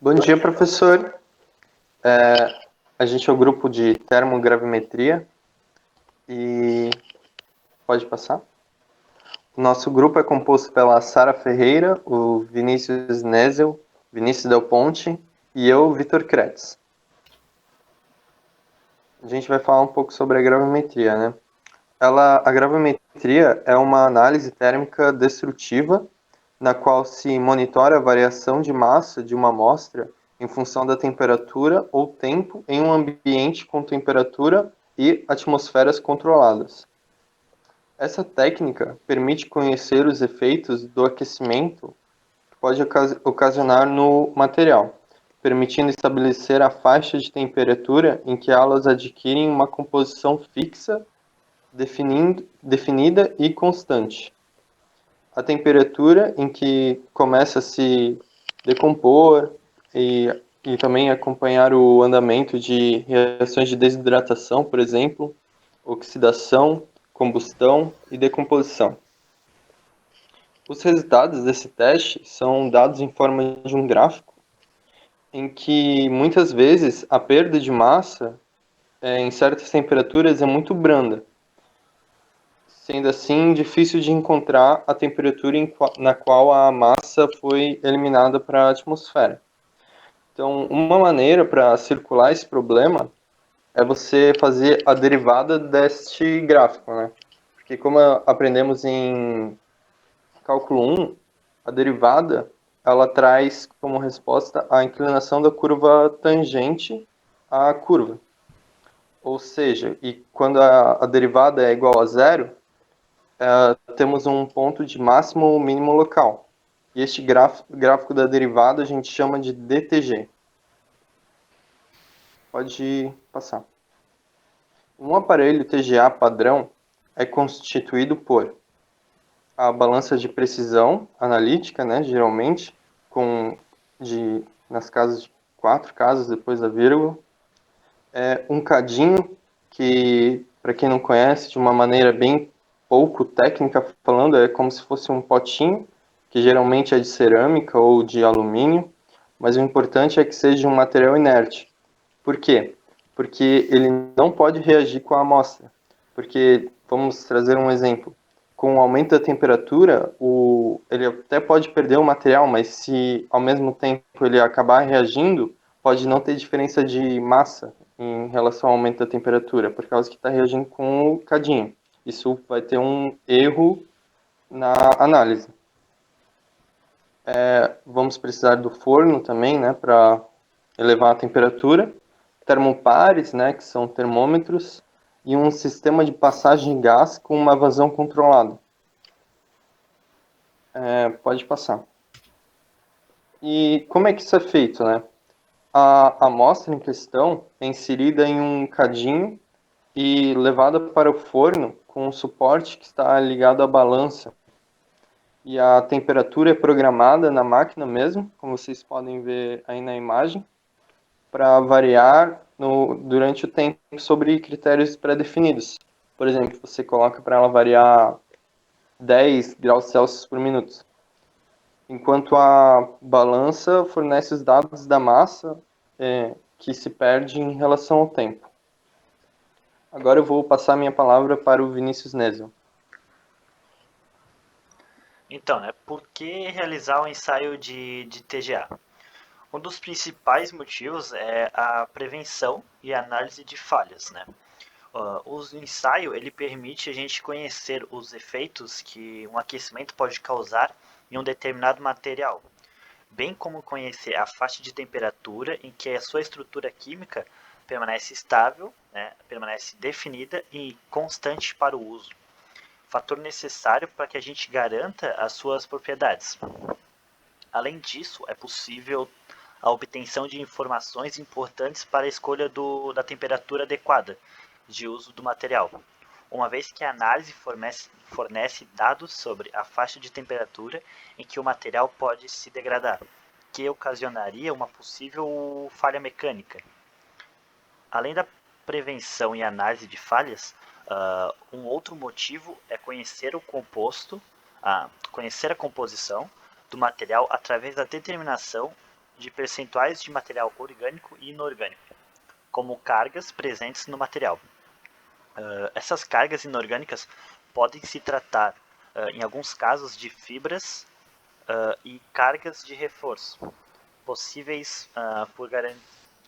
Bom dia, professor. A gente é o grupo de termogravimetria e pode passar. O nosso grupo é composto pela Sara Ferreira, o Vinícius Nesel, Vinícius Del Ponte e eu, Vitor Kretz. A gente vai falar um pouco sobre a gravimetria, né? A gravimetria é uma análise térmica destrutiva na qual se monitora a variação de massa de uma amostra em função da temperatura ou tempo em um ambiente com temperatura e atmosferas controladas. Essa técnica permite conhecer os efeitos do aquecimento que pode ocasionar no material, permitindo estabelecer a faixa de temperatura em que elas adquirem uma composição fixa, definida e constante. A temperatura em que começa a se decompor e também acompanhar o andamento de reações de desidratação, por exemplo, oxidação, combustão e decomposição. Os resultados desse teste são dados em forma de um gráfico em que muitas vezes a perda de massa em certas temperaturas é muito branda, sendo assim difícil de encontrar a temperatura na qual a massa foi eliminada para a atmosfera. Então, uma maneira para circular esse problema é você fazer a derivada deste gráfico, né? Porque como aprendemos em cálculo 1, a derivada ela traz como resposta a inclinação da curva tangente à curva. Ou seja, e quando a derivada é igual a zero, temos um ponto de máximo ou mínimo local. E este gráfico da derivada a gente chama de DTG. Pode passar. Um aparelho TGA padrão é constituído por a balança de precisão analítica, né, geralmente, nas casas de 4 casas depois da vírgula, um cadinho, que, para quem não conhece, de uma maneira bem pouco técnica falando, é como se fosse um potinho, que geralmente é de cerâmica ou de alumínio, mas o importante é que seja um material inerte. Por quê? Porque ele não pode reagir com a amostra. Porque, vamos trazer um exemplo, com o aumento da temperatura, ele até pode perder o material, mas se ao mesmo tempo ele acabar reagindo, pode não ter diferença de massa em relação ao aumento da temperatura, por causa que está reagindo com o cadinho. Isso vai ter um erro na análise. Vamos precisar do forno também, né, para elevar a temperatura, termopares, né, que são termômetros, e um sistema de passagem de gás com uma vazão controlada. Pode passar. E como é que isso é feito, né? A amostra em questão é inserida em um cadinho e levada para o forno com um suporte que está ligado à balança. E a temperatura é programada na máquina mesmo, como vocês podem ver aí na imagem, para variar durante o tempo sobre critérios pré-definidos. Por exemplo, você coloca para ela variar 10 graus Celsius por minuto, enquanto a balança fornece os dados da massa que se perde em relação ao tempo. Agora eu vou passar minha palavra para o Vinícius Nesel. Então, por que realizar um ensaio de TGA? Um dos principais motivos é a prevenção e análise de falhas, né? O ensaio ele permite a gente conhecer os efeitos que um aquecimento pode causar em um determinado material, bem como conhecer a faixa de temperatura em que a sua estrutura química permanece estável, né, permanece definida e constante para o uso. Fator necessário para que a gente garanta as suas propriedades. Além disso, é possível a obtenção de informações importantes para a escolha da temperatura adequada de uso do material, uma vez que a análise fornece dados sobre a faixa de temperatura em que o material pode se degradar, que ocasionaria uma possível falha mecânica. Além da prevenção e análise de falhas, um outro motivo é conhecer o composto, conhecer a composição do material através da determinação de percentuais de material orgânico e inorgânico, como cargas presentes no material. Essas cargas inorgânicas podem se tratar, em alguns casos, de fibras e cargas de reforço, possíveis por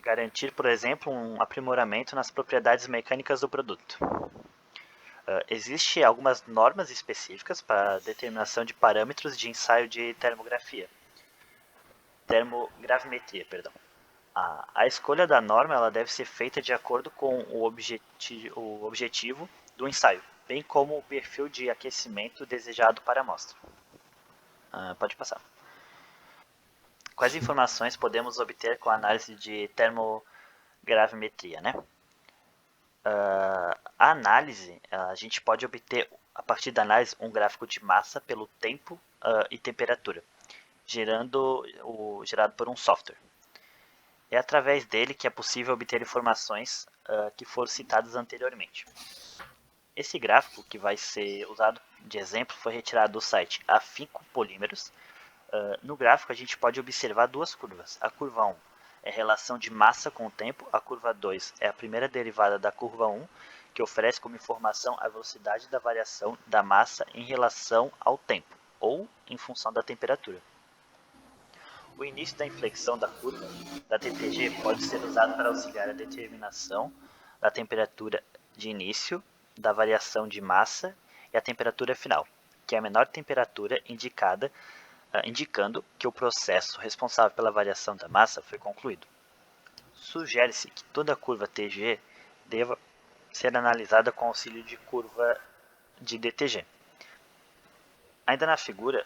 garantir, por exemplo, um aprimoramento nas propriedades mecânicas do produto. Existem algumas normas específicas para a determinação de parâmetros de ensaio de termogravimetria. A escolha da norma ela deve ser feita de acordo com o objetivo do ensaio, bem como o perfil de aquecimento desejado para a amostra. Pode passar. Quais informações podemos obter com a análise de termogravimetria, né? A análise, a gente pode obter, a partir da análise, um gráfico de massa pelo tempo e temperatura, gerado por um software. É através dele que é possível obter informações que foram citadas anteriormente. Esse gráfico, que vai ser usado de exemplo, foi retirado do site Afinco Polímeros. No gráfico a gente pode observar duas curvas. A curva 1 é a relação de massa com o tempo, a curva 2 é a primeira derivada da curva 1, que oferece como informação a velocidade da variação da massa em relação ao tempo, ou em função da temperatura. O início da inflexão da curva da TTG pode ser usado para auxiliar a determinação da temperatura de início, da variação de massa e a temperatura final, que é a menor temperatura indicando que o processo responsável pela variação da massa foi concluído. Sugere-se que toda curva TG deva ser analisada com auxílio de curva de DTG. Ainda na figura,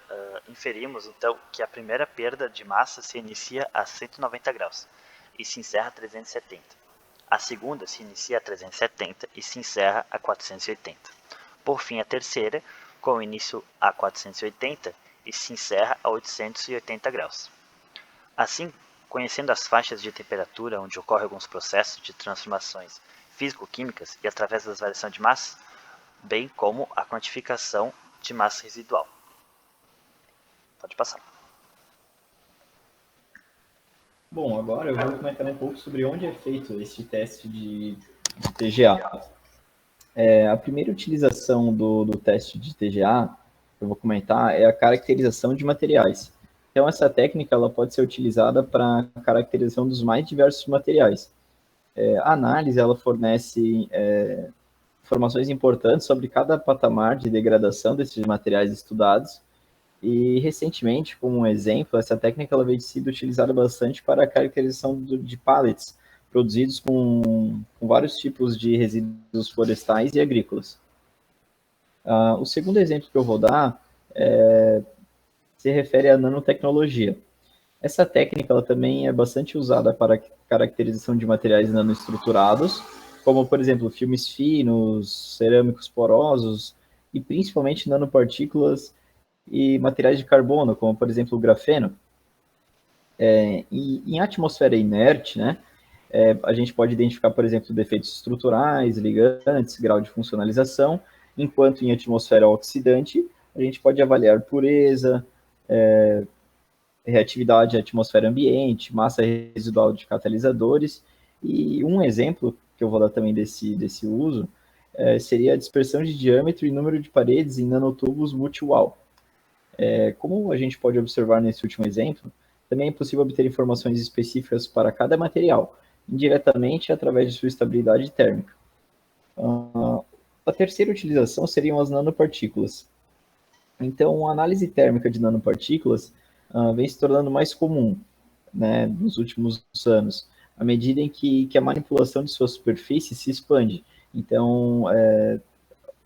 inferimos então que a primeira perda de massa se inicia a 190 graus e se encerra a 370. A segunda se inicia a 370 e se encerra a 480. Por fim, a terceira, com início a 480 e se encerra a 880 graus. Assim, conhecendo as faixas de temperatura onde ocorrem alguns processos de transformações físico-químicas e através das variações de massa, bem como a quantificação de massa residual. Pode passar. Bom, agora eu vou comentar um pouco sobre onde é feito esse teste de TGA. A primeira utilização do teste de TGA, que eu vou comentar, é a caracterização de materiais. Então, essa técnica ela pode ser utilizada para a caracterização dos mais diversos materiais. A análise ela fornece informações importantes sobre cada patamar de degradação desses materiais estudados. E, recentemente, como um exemplo, essa técnica ela vem sido utilizada bastante para a caracterização de pallets produzidos com vários tipos de resíduos florestais e agrícolas. O segundo exemplo que eu vou dar se refere à nanotecnologia. Essa técnica ela também é bastante usada para a caracterização de materiais nanoestruturados, como, por exemplo, filmes finos, cerâmicos porosos e principalmente nanopartículas e materiais de carbono, como, por exemplo, o grafeno. E em atmosfera inerte, né, a gente pode identificar, por exemplo, defeitos estruturais, ligantes, grau de funcionalização, enquanto em atmosfera oxidante, a gente pode avaliar pureza, reatividade à atmosfera ambiente, massa residual de catalisadores. E um exemplo que eu vou dar também desse uso seria a dispersão de diâmetro e número de paredes em nanotubos multi-wall. Como a gente pode observar nesse último exemplo, também é possível obter informações específicas para cada material, indiretamente através de sua estabilidade térmica. A terceira utilização seriam as nanopartículas. Então, a análise térmica de nanopartículas vem se tornando mais comum, né, nos últimos anos, à medida em que a manipulação de sua superfície se expande. Então,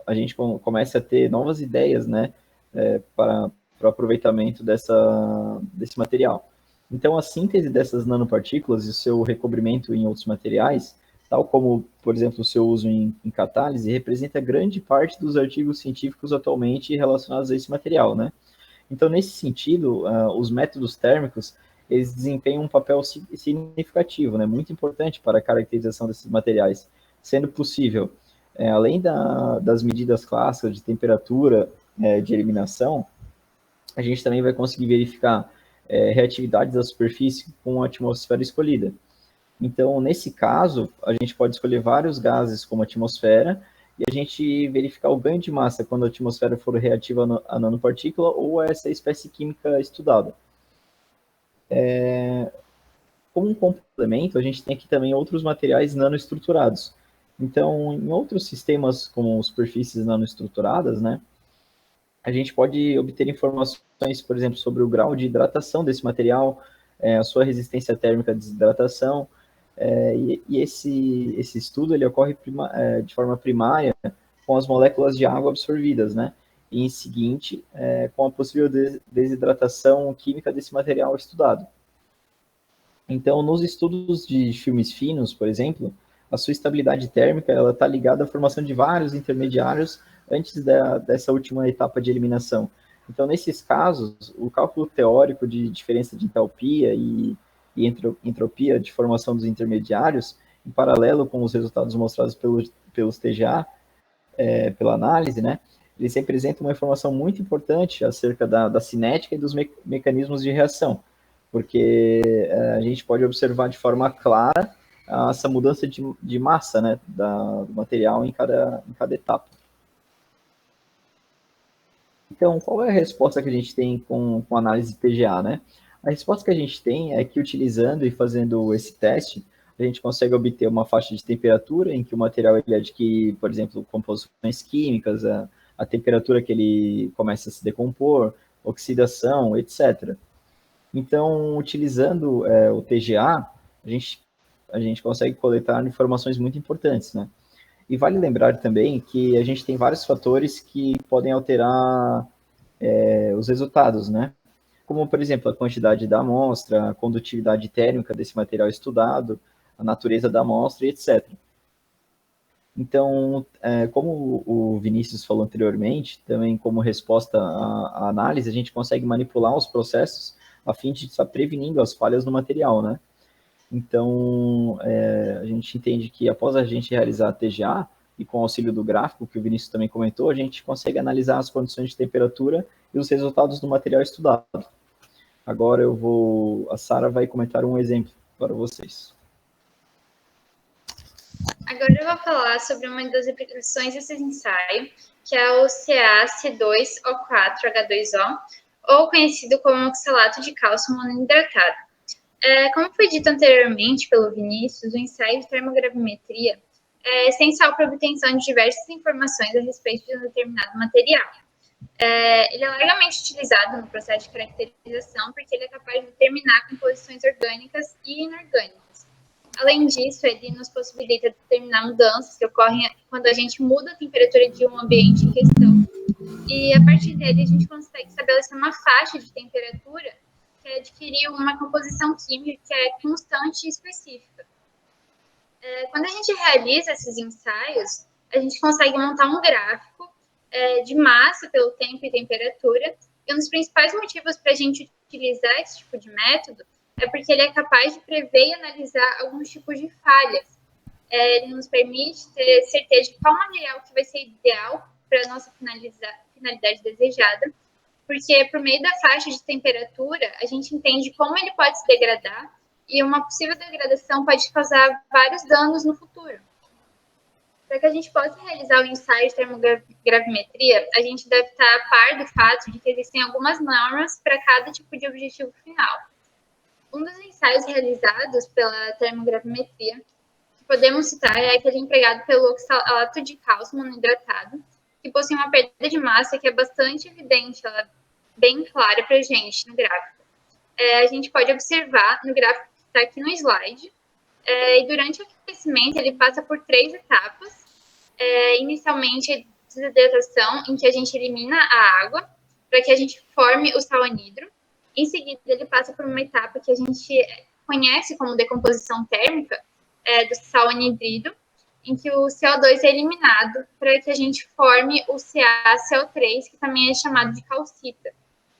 a gente começa a ter novas ideias, né, para o aproveitamento desse material. Então, a síntese dessas nanopartículas e o seu recobrimento em outros materiais, tal como, por exemplo, o seu uso em catálise, representa grande parte dos artigos científicos atualmente relacionados a esse material, né? Então, nesse sentido, os métodos térmicos, eles desempenham um papel significativo, né? Muito importante para a caracterização desses materiais, sendo possível, além das medidas clássicas de temperatura, de eliminação, a gente também vai conseguir verificar reatividade da superfície com a atmosfera escolhida. Então, nesse caso, a gente pode escolher vários gases como atmosfera e a gente verificar o ganho de massa quando a atmosfera for reativa à nanopartícula ou a essa espécie química estudada. Como um complemento, a gente tem aqui também outros materiais nanoestruturados. Então, em outros sistemas como superfícies nanoestruturadas, né, a gente pode obter informações, por exemplo, sobre o grau de hidratação desse material, a sua resistência térmica à desidratação, e esse estudo ele ocorre de forma primária com as moléculas de água absorvidas, né? E em seguinte, com a possível desidratação química desse material estudado. Então, nos estudos de filmes finos, por exemplo, a sua estabilidade térmica ela está ligada à formação de vários intermediários antes dessa última etapa de eliminação. Então, nesses casos, o cálculo teórico de diferença de entalpia e entropia de formação dos intermediários, em paralelo com os resultados mostrados pelos TGA, pela análise, né, eles representam uma informação muito importante acerca da cinética e dos mecanismos de reação, porque a gente pode observar de forma clara essa mudança de massa, né, do material em cada etapa. Então, qual é a resposta que a gente tem com a análise de TGA, né? A resposta que a gente tem é que utilizando e fazendo esse teste, a gente consegue obter uma faixa de temperatura em que o material ele adquire, por exemplo, composições químicas, a temperatura que ele começa a se decompor, oxidação, etc. Então, utilizando o TGA, a gente consegue coletar informações muito importantes, né? E vale lembrar também que a gente tem vários fatores que podem alterar os resultados, né? Como, por exemplo, a quantidade da amostra, a condutividade térmica desse material estudado, a natureza da amostra, etc. Então, como o Vinícius falou anteriormente, também como resposta à análise, a gente consegue manipular os processos a fim de estar prevenindo as falhas no material, né? Então, a gente entende que após a gente realizar a TGA, e com o auxílio do gráfico, que o Vinícius também comentou, a gente consegue analisar as condições de temperatura e os resultados do material estudado. Agora a Sara vai comentar um exemplo para vocês. Agora eu vou falar sobre uma das aplicações desse ensaio, que é o CaC2O4H2O, ou conhecido como oxalato de cálcio monohidratado. Como foi dito anteriormente pelo Vinícius, o ensaio de termogravimetria é essencial para a obtenção de diversas informações a respeito de um determinado material. Ele é largamente utilizado no processo de caracterização porque ele é capaz de determinar composições orgânicas e inorgânicas. Além disso, ele nos possibilita determinar mudanças que ocorrem quando a gente muda a temperatura de um ambiente em questão. E a partir dele, a gente consegue estabelecer uma faixa de temperatura que adquirir uma composição química que é constante e específica. Quando a gente realiza esses ensaios, a gente consegue montar um gráfico de massa pelo tempo e temperatura, e um dos principais motivos para a gente utilizar esse tipo de método é porque ele é capaz de prever e analisar alguns tipos de falhas. Ele nos permite ter certeza de qual material que vai ser ideal para a nossa finalidade desejada, porque por meio da faixa de temperatura, a gente entende como ele pode se degradar, e uma possível degradação pode causar vários danos no futuro. Para que a gente possa realizar o ensaio de termogravimetria, a gente deve estar a par do fato de que existem algumas normas para cada tipo de objetivo final. Um dos ensaios realizados pela termogravimetria que podemos citar é aquele empregado pelo oxalato de cálcio monohidratado, que possui uma perda de massa que é bastante evidente, ela é bem clara para a gente no gráfico. A gente pode observar no gráfico que está aqui no slide, e durante o aquecimento ele passa por 3 etapas. Inicialmente, a desidratação, em que a gente elimina a água para que a gente forme o sal anidro. Em seguida, ele passa por uma etapa que a gente conhece como decomposição térmica do sal anidrido, em que o CO2 é eliminado para que a gente forme o CaCO3, que também é chamado de calcita.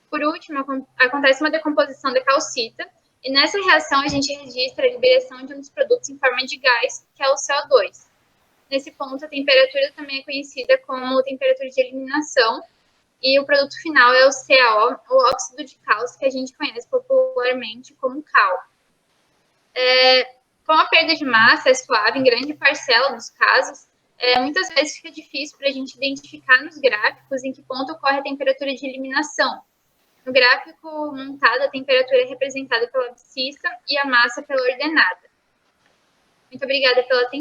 Por último, acontece uma decomposição da calcita, e nessa reação a gente registra a liberação de um dos produtos em forma de gás, que é o CO2. Nesse ponto, a temperatura também é conhecida como temperatura de eliminação, e o produto final é o CaO, o óxido de cálcio, que a gente conhece popularmente como cal. Com a perda de massa é suave em grande parcela dos casos, muitas vezes fica difícil para a gente identificar nos gráficos em que ponto ocorre a temperatura de eliminação. No gráfico montado, a temperatura é representada pela abscissa e a massa pela ordenada. Muito obrigada pela atenção.